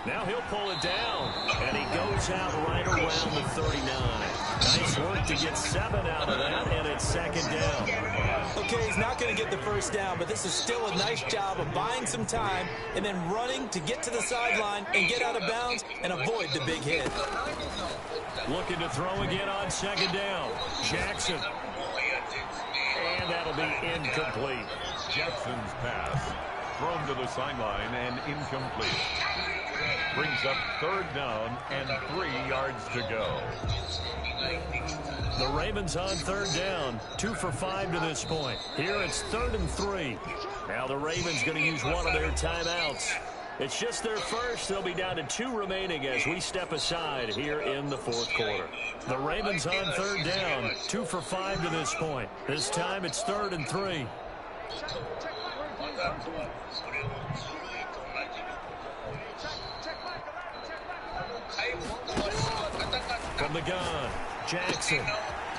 Now he'll pull it down, and he goes out right around the 39. Nice work to get 7 out of that, and it's 2nd down. Okay, he's not going to get the 1st down, but this is still a nice job of buying some time and then running to get to the sideline and get out of bounds and avoid the big hit. Looking to throw again on 2nd down. Jackson. And that'll be incomplete. Jackson's pass thrown to the sideline and incomplete. Brings up 3rd down and 3 yards to go. The Ravens on 3rd down, 2 for 5 to this point. Here it's 3rd and 3. Now the Ravens going to use one of their timeouts. It's just their first. They'll be down to 2 remaining as we step aside here in the 4th quarter. The Ravens on 3rd down, 2 for 5 to this point. This time it's 3rd and 3. From the gun, Jackson.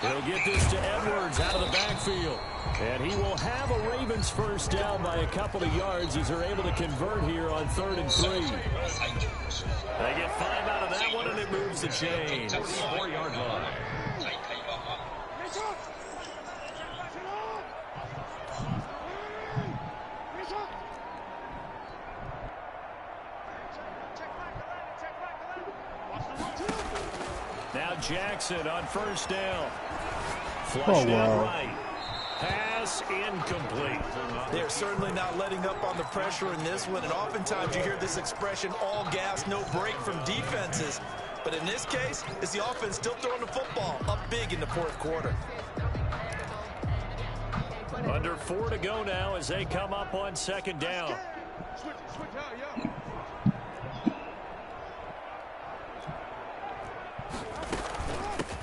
He'll get this to Edwards out of the backfield. And he will have a Ravens 1st down by a couple of yards as they're able to convert here on 3rd and 3. They get 5 out of that one, and it moves the chains. 4-yard line. Jackson on first down. Flushed out right. Pass incomplete. They're certainly not letting up on the pressure in this one, and oftentimes you hear this expression, all gas, no break from defenses. But in this case, it's the offense still throwing the football up big in the fourth quarter. Under 4 to go now as they come up on second down.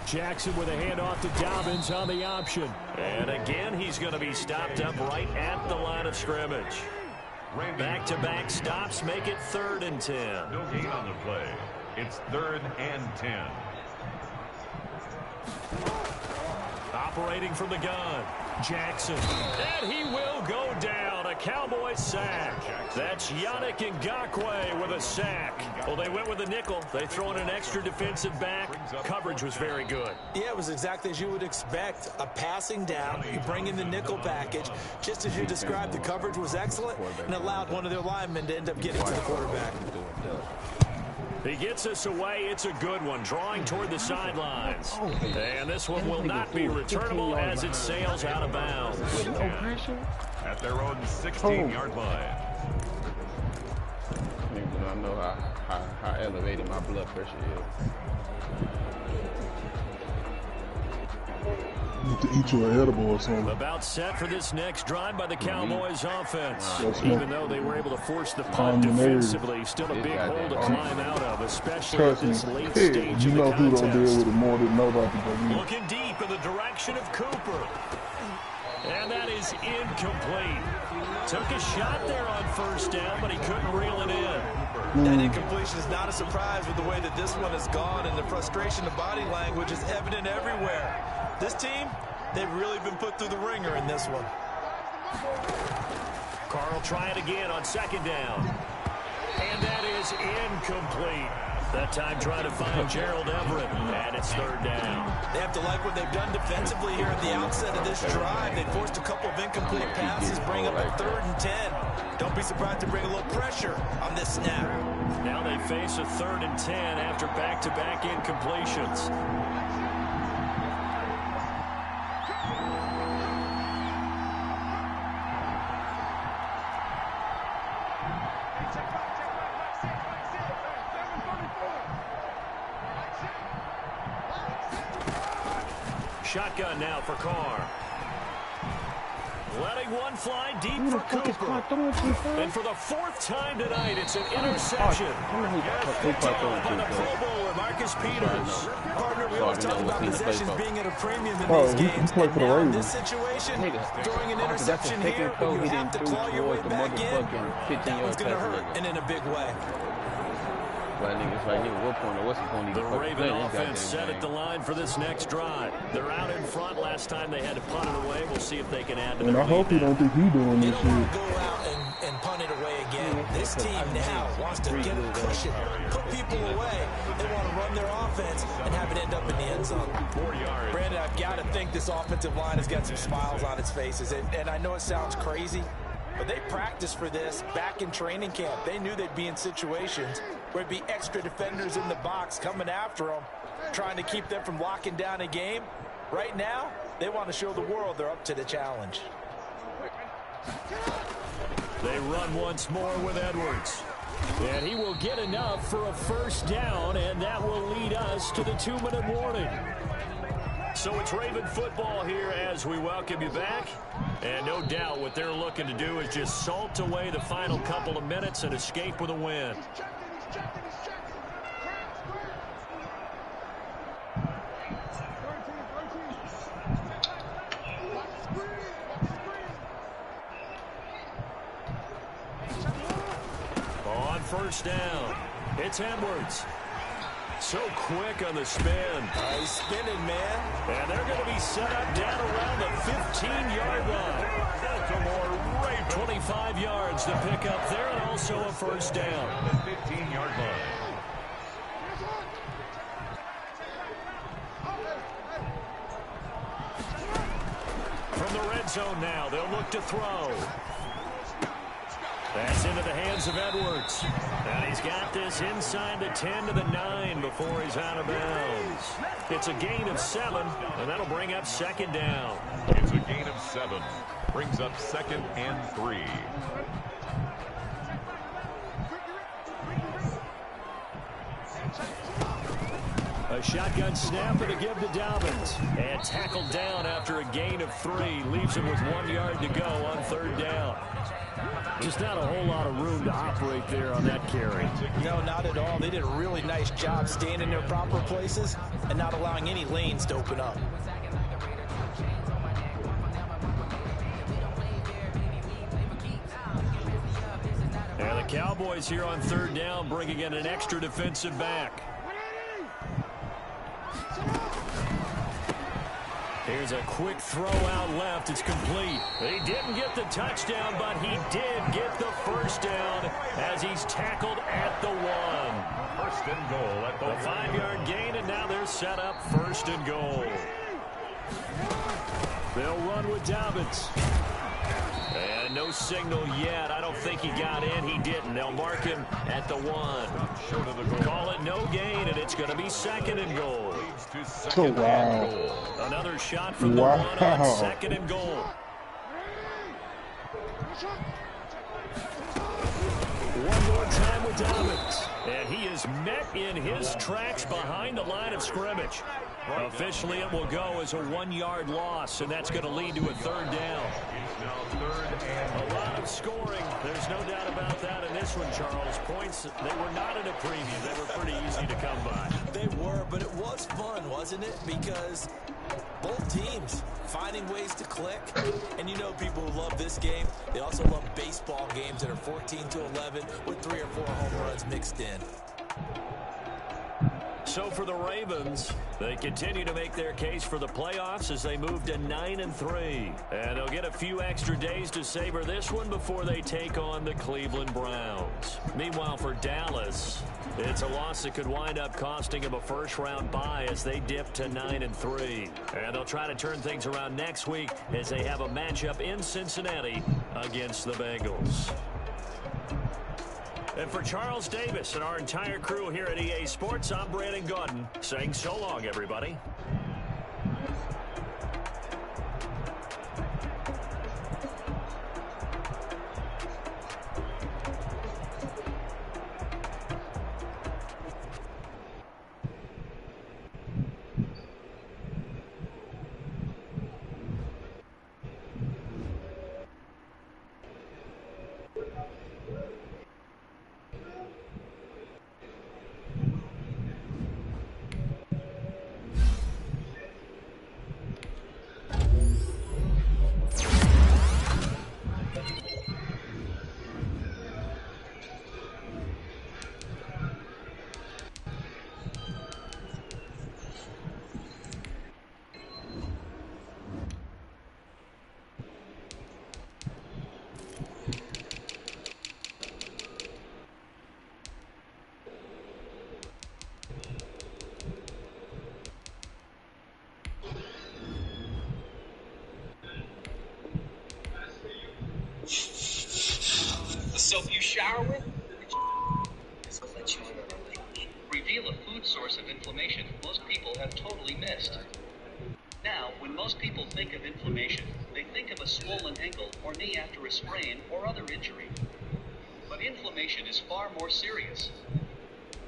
Jackson with a handoff to Dobbins on the option. And again, he's going to be stopped up right at the line of scrimmage. Back-to-back stops make it 3rd and 10. No gain on the play. It's 3rd and 10. Operating from the gun, Jackson. And he will go down. A Cowboy sack. That's Yannick Ngakoue with a sack. Well, they went with a nickel. They throw in an extra defensive back. Coverage was very good. Yeah, it was exactly as you would expect. A passing down. You bring in the nickel package. Just as you described, the coverage was excellent and allowed one of their linemen to end up getting to the quarterback. He gets us away. It's a good one, drawing toward the sidelines. And this one will not be returnable as it sails out of bounds. At their own 16-yard line. I know how elevated my blood pressure is. You need to eat your edible or something. About set for this next drive by the Cowboys offense. Even though they were able to force the punt defensively, still a big hole to climb out of, especially at this late stage you of know the who contest. don't deal with it more than nobody. Looking deep in the direction of Cooper. And that is incomplete. Took a shot there on first down, but he couldn't reel it in. That incompletion is not a surprise with the way that this one has gone, and the frustration of body language is evident everywhere. This team, they've really been put through the ringer in this one. Carl try it again on second down. And that is incomplete. That time trying to find Gerald Everett, and it's 3rd down. They have to like what they've done defensively here at the outset of this drive. They forced a couple of incomplete passes, bring up a 3rd and 10. Don't be surprised to bring a little pressure on this snap. Now they face a 3rd and 10 after back-to-back incompletions. Shotgun now for Carr. Letting one fly deep for Cooper. And for the 4th time tonight, it's an interception. Picked off by the Pro Bowler, Marcus Peters. Partner, we always talk about possessions being at a premium in these games. And now in this situation, throwing an interception here, when you have to claw your way back in, that one's going to hurt, and in a big way. The Raven offense set at the line for this next drive. They're out in front. Last time they had to punt it away. We'll see if they can add to the lead. I hope you don't think he's doing this shit. They don't want to go out and punt it away again. This team now wants to get a cushion, put people away. They want to run their offense and have it end up in the end zone. 4 yards. Brandon, I've got to think this offensive line has got some smiles on its faces. And I know it sounds crazy, but they practiced for this back in training camp. They knew they'd be in situations where it'd be extra defenders in the box coming after them, trying to keep them from locking down a game. Right now, they want to show the world they're up to the challenge. They run once more with Edwards. And he will get enough for a 1st down, and that will lead us to the 2-minute warning. So it's Raven football here as we welcome you back. And no doubt what they're looking to do is just salt away the final couple of minutes and escape with a win. On 1st down, it's Edwards. So quick on the spin. He's spinning, man. And they're going to be set up down around the 15-yard line. Baltimore Ravens. 25 yards to pick up there, and also a 1st down. The 15-yard line. From the red zone now, they'll look to throw. That's into the hands of Edwards. And he's got this inside the 10 to the 9 before he's out of bounds. It's a gain of 7, and that'll bring up second down. It's a gain of 7. Brings up 2nd and 3. A shotgun snap and a give to Dobbins. And tackled down after a gain of 3. Leaves him with 1 yard to go on third down. Just not a whole lot of room to operate there on that carry. No, not at all. They did a really nice job staying in their proper places and not allowing any lanes to open up. And the Cowboys here on third down bringing in an extra defensive back. Here's a quick throw out left. It's complete. He didn't get the touchdown, but he did get the first down as he's tackled at the 1. 1st and goal at the 5-yard gain, and now they're set up 1st and goal. They'll run with Dobbins. And no signal yet. I don't think he got in. He didn't. They'll mark him at the 1. Short of the goal. Call it no gain, and it's going to be 2nd and goal. Oh, wow. Another shot from the 1 on 2nd and goal. One more time with Dobbins. And he is met in his tracks behind the line of scrimmage. Officially, it will go as a 1-yard loss, and that's going to lead to a third down. A lot of scoring. There's no doubt about that in this one, Charles. Points, they were not in a preview. They were pretty easy to come by. They were, but it was fun, wasn't it? Because both teams finding ways to click. And you know people who love this game, they also love baseball games that are 14-11 with 3 or 4 home runs mixed in. So for the Ravens, they continue to make their case for the playoffs as they move to 9-3. And they'll get a few extra days to savor this one before they take on the Cleveland Browns. Meanwhile, for Dallas, it's a loss that could wind up costing them a first-round bye as they dip to 9-3. And they'll try to turn things around next week as they have a matchup in Cincinnati against the Bengals. And for Charles Davis and our entire crew here at EA Sports, I'm Brandon Gaudin saying so long, everybody. Soap you shower with? This will let you in on a leak. Reveal a food source of inflammation most people have totally missed. Now, when most people think of inflammation, they think of a swollen ankle or knee after a sprain or other injury. But inflammation is far more serious.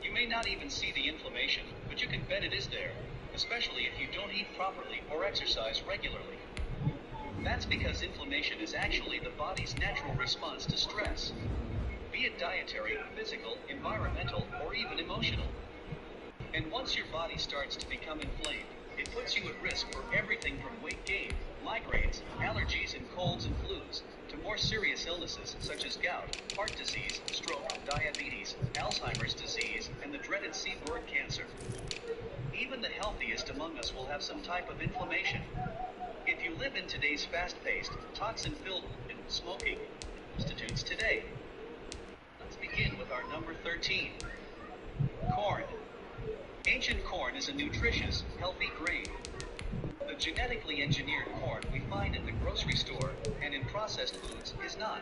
You may not even see the inflammation, but you can bet it is there, especially if you don't eat properly or exercise regularly. That's because inflammation is actually the body's natural response to stress, be it dietary, physical, environmental, or even emotional. And once your body starts to become inflamed, it puts you at risk for everything from weight gain, migraines, allergies and colds and flus, to more serious illnesses such as gout, heart disease, stroke, diabetes, Alzheimer's disease, and the dreaded C word cancer. Even the healthiest among us will have some type of inflammation. If you live in today's fast-paced, toxin-filled, and smoking substitutes today. Let's begin with our number 13. Corn. Ancient corn is a nutritious, healthy grain. The genetically engineered corn we find in the grocery store and in processed foods is not.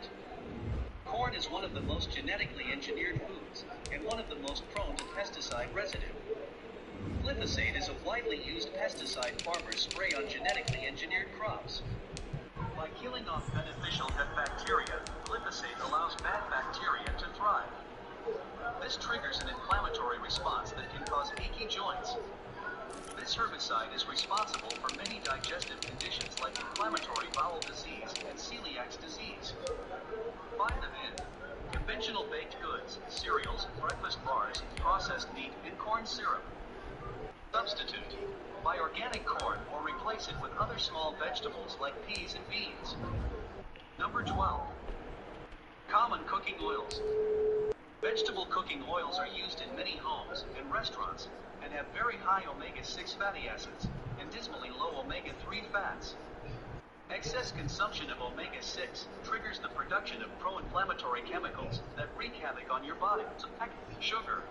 Corn is one of the most genetically engineered foods, and one of the most prone to pesticide residue. Glyphosate is a widely used pesticide farmers spray on genetically engineered crops. By killing off beneficial gut bacteria, glyphosate allows bad bacteria to thrive. This triggers an inflammatory response that can cause achy joints. This herbicide is responsible for many digestive conditions like inflammatory bowel disease and celiac disease. Find them in conventional baked goods, cereals, breakfast bars, processed meat, and corn syrup. Substitute. Buy organic corn or replace it with other small vegetables like peas and beans. Number 12. Common cooking oils. Vegetable cooking oils are used in many homes and restaurants and have very high omega-6 fatty acids and dismally low omega-3 fats. Excess consumption of omega-6 triggers the production of pro-inflammatory chemicals that wreak havoc on your body. Sugar.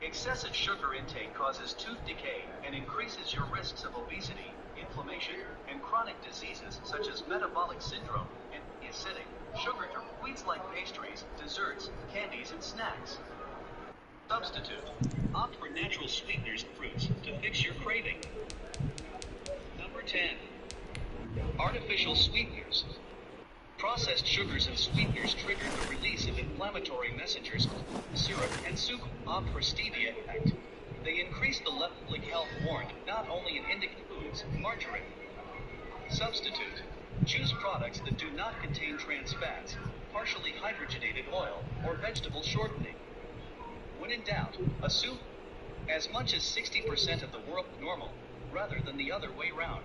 Excessive sugar intake causes tooth decay and increases your risks of obesity, inflammation, and chronic diseases such as metabolic syndrome and acidic sugar sweets like pastries, desserts, candies, and snacks. Substitute. Opt for natural sweeteners and fruits to fix your craving. Number 10. Artificial sweeteners. Processed sugars and sweeteners trigger the release of inflammatory messengers, syrup, and sucrose. Opt for stevia effect. They increase the level of health warned not only in indicated foods, margarine. Substitute. Choose products that do not contain trans fats, partially hydrogenated oil, or vegetable shortening. When in doubt, assume as much as 60% of the world normal, rather than the other way round.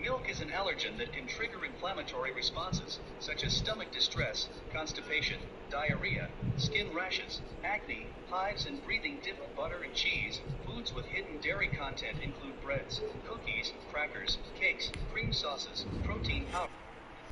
Milk is an allergen that can trigger inflammatory responses, such as stomach distress, constipation, diarrhea, skin rashes, acne, hives, and breathing difficult. Butter and cheese. Foods with hidden dairy content include breads, cookies, crackers, cakes, cream sauces, protein powder.